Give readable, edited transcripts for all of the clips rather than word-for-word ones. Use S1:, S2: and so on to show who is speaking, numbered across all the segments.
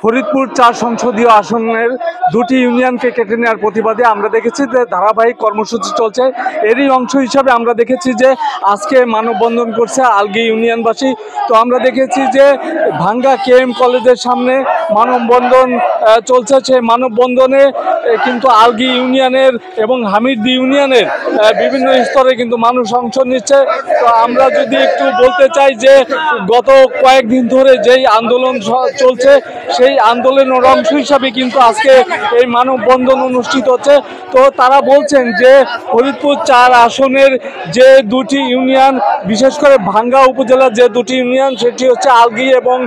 S1: ফরিদপুর ৪ সংসদীয় আসনের দুটি ইউনিয়নকে কেটে নেওয়ার প্রতিবাদে আমরা দেখেছি যে ধারাবাহিক কর্মসূচি চলছে। এরই অংশ হিসাবে আমরা দেখেছি যে আজকে মানববন্ধন করছে আলগী ইউনিয়নবাসী। তো আমরা দেখেছি যে ভাঙ্গা কেএম কলেজের সামনে মানববন্ধন চলছে। সেই মানববন্ধনে কিন্তু আলগী ইউনিয়নের এবং হামিরদী ইউনিয়নের বিভিন্ন স্তরে কিন্তু মানুষ অংশ নিচ্ছে। তো আমরা যদি একটু বলতে চাই যে গত কয়েকদিন ধরে যেই আন্দোলন চলছে সেই আন্দোলনের অংশ হিসাবে কিন্তু আজকে এই মানববন্ধন অনুষ্ঠিত হচ্ছে। তো তারা বলছেন যে ফরিদপুর ৪ আসনের যে দুটি ইউনিয়ন, বিশেষ করে ভাঙ্গা উপজেলার যে দুটি ইউনিয়ন সেটি হচ্ছে আলগী এবং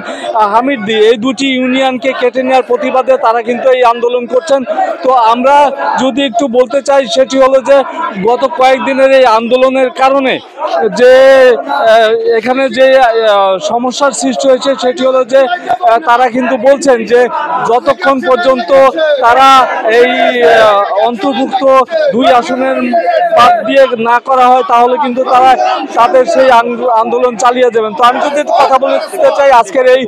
S1: হামিরদী, এই দুটি ইউনিয়নকে কেটে নেওয়ার প্রতিবাদে তারা কিন্তু এই আন্দোলন করছেন। তো আমরা যদি একটু বলতে চাই সেটি হলো যে গত কয়েকদিনের এই আন্দোলনের কারণে যে এখানে যে সমস্যার সৃষ্টি হয়েছে সেটি হলো যে তারা কিন্তু বলছেন যে যতক্ষণ পর্যন্ত তারা এই অন্তর্ভুক্ত ২ আসনের বাদ দিয়ে না করা হয় তাহলে কিন্তু তারা তাদের সেই আন্দোলন চালিয়ে যাবেন। তো আমি যদি কথা বলতে চাই আজকের এই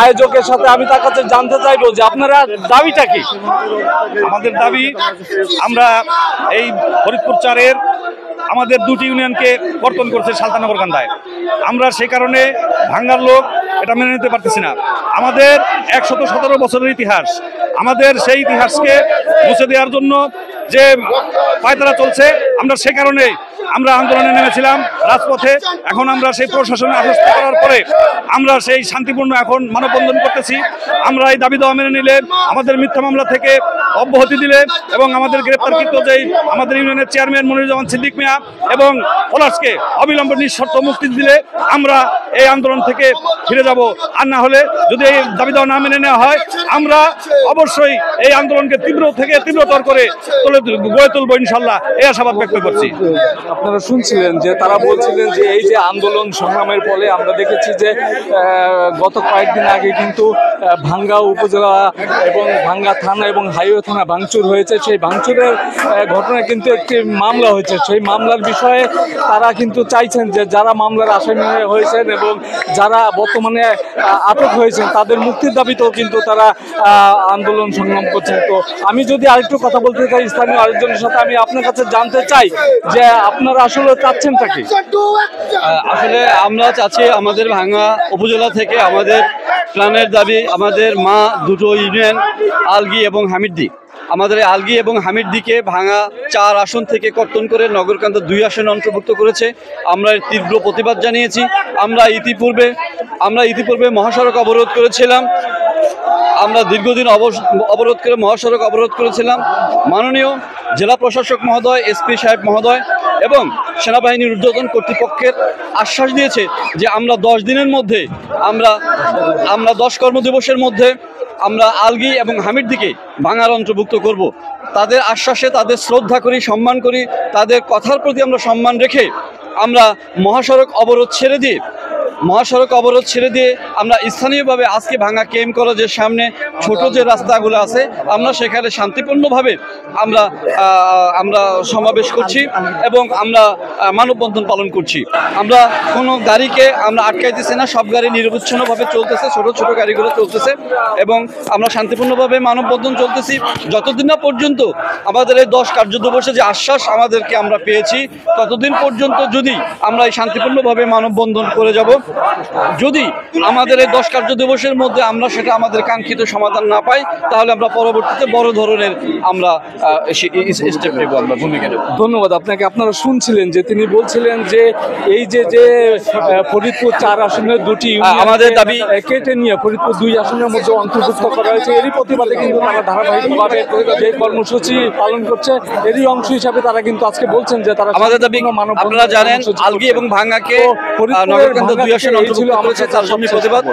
S1: আয়োজকের সাথে, আমি তার কাছে জানতে চাইবো যে আপনারা দাবিটা কি?
S2: আমাদের দাবি, আমরা এই ফরিদপুর ৪-এর আমাদের দুটি ইউনিয়নকে কর্তন করছে সালতানগর কান্দায়। আমরা সেই কারণে ভাঙ্গার লোক এটা মেনে নিতে পারতেছি না। আমাদের ১১৭ বছরের ইতিহাস, আমাদের সেই ইতিহাসকে মুছে দেওয়ার জন্য যে পায়তারা চলছে, আমরা সে কারণে আমরা আন্দোলনে নেমেছিলাম রাজপথে। এখন আমরা সেই প্রশাসনে আশ্বস্ত করার পরে আমরা সেই শান্তিপূর্ণ এখন মানববন্ধন করতেছি। আমরা এই দাবি দেওয়া মেনে নিলে, আমাদের মিথ্যা মামলা থেকে অব্যাহতি দিলে এবং আমাদের গ্রেপ্তারকৃত যেই আমাদের ইউনিয়নের চেয়ারম্যান মনিরুজ্জামান সিদ্দিক মিয়া এবং পলাশকে অবিলম্বে নিঃশর্ত মুক্তি দিলে আমরা এই আন্দোলন থেকে ফিরে যাব। আর না হলে যদি এই দাবি দেওয়া না মেনে নেওয়া হয়, আমরা অবশ্যই এই আন্দোলনকে তীব্র থেকে তীব্রতর করে গড়ে তুলবো ইনশাল্লাহ, এই আশাবাদ ব্যক্ত করছি।
S1: আপনারা শুনছিলেন যে তারা বলছিলেন যে এই যে আন্দোলন সংগ্রামের ফলে আমরা দেখেছি যে গত কয়েকদিন আগে কিন্তু ভাঙ্গা উপজেলা এবং ভাঙ্গা থানা এবং হাইওয়ে থানা ভাঙচুর হয়েছে। সেই ভাঙচুরের ঘটনায় কিন্তু একটি মামলা হয়েছে। সেই মামলার বিষয়ে তারা কিন্তু চাইছেন যে যারা মামলার আসামি হয়েছেন এবং যারা বর্তমানে আটক হয়েছেন তাদের মুক্তির দাবিতেও কিন্তু তারা আন্দোলন সংগ্রাম করছেন। তো আমি যদি আরেকটু কথা বলতে চাই স্থানীয় আরেকজনের সাথে, আমি আপনার কাছে জানতে চাই যে আপনারা আসলে চাচ্ছেনটা কি?
S3: আসলে আমরা চাচ্ছি আমাদের ভাঙ্গা উপজেলা থেকে আমাদের প্রাণের দাবি, আমাদের মা দুটো ইউনিয়ন আলগী এবং হামিরদী, আমাদের আলগী এবং হামিরদীকে ভাঙ্গা ৪ আসন থেকে কর্তন করে নগরকান্দা ২ আসনে অন্তর্ভুক্ত করেছে। আমরা এর তীব্র প্রতিবাদ জানিয়েছি। আমরা ইতিপূর্বে মহাসড়ক অবরোধ করেছিলাম। আমরা দীর্ঘদিন অবরোধ করে মহাসড়ক অবরোধ করেছিলাম। মাননীয় জেলা প্রশাসক মহোদয়, এসপি সাহেব মহোদয় এবং সেনাবাহিনীর ঊর্ধ্বতন কর্তৃপক্ষের আশ্বাস দিয়েছে যে আমরা ১০ দিনের মধ্যে আমরা ১০ কর্মদিবসের মধ্যে আমরা আলগী এবং হামিরদীকে ভাঙ্গার অন্তর্ভুক্ত করব। তাদের আশ্বাসে তাদের শ্রদ্ধা করি, সম্মান করি, তাদের কথার প্রতি আমরা সম্মান রেখে আমরা মহাসড়ক অবরোধ ছেড়ে দিয়ে আমরা স্থানীয়ভাবে আজকে ভাঙ্গা কেএম কলেজের সামনে ছোট যে রাস্তাগুলো আছে আমরা সেখানে শান্তিপূর্ণভাবে আমরা সমাবেশ করছি এবং আমরা মানববন্ধন পালন করছি। আমরা কোনো গাড়িকে আমরা আটকাইতেছি না, সব গাড়ি নিরবচ্ছিন্নভাবে চলতেছে, ছোট ছোট গাড়িগুলো চলতেছে এবং আমরা শান্তিপূর্ণভাবে মানববন্ধন চলতেছি যতদিন না পর্যন্ত আমাদের এই ১০ কার্যদিবসে যে আশ্বাস আমাদেরকে আমরা পেয়েছি ততদিন পর্যন্ত যদি আমরা এই শান্তিপূর্ণভাবে মানববন্ধন করে যাব। যদি আমাদের এই ১০ কার্যদিবসের মধ্যে আমরা সেটা আমাদের কাঙ্ক্ষিত সমাধান না পাই তাহলে আমরা পরবর্তীতে বড় ধরনের আমরা স্টেপ নেব, আমরা ভূমিকা নেব।
S1: ধন্যবাদ আপনাকে। আপনারা শুনছিলেন যে তিনি বলছিলেন যে এই যে ফরিদপুর ৪ আসনের দুটি
S3: আমাদের দাবি
S1: কেটে নিয়ে ফরিদপুর ২ আসনের মধ্যে অন্তর্ভুক্ত করা হয়েছে। এরই প্রতিবাদে কিন্তু তারা ধারাবাহিকভাবে যে কর্মসূচি পালন করছে এরই অংশ হিসাবে তারা কিন্তু আজকে বলছেন যে তারা
S3: আমাদের দাবি, আপনারা জানেন আলগী এবং ভাঙ্গাকে নগরকান্দা ২ আসনে অন্তর্ভুক্ত করেছে, তার সামনে প্রতিবাদ।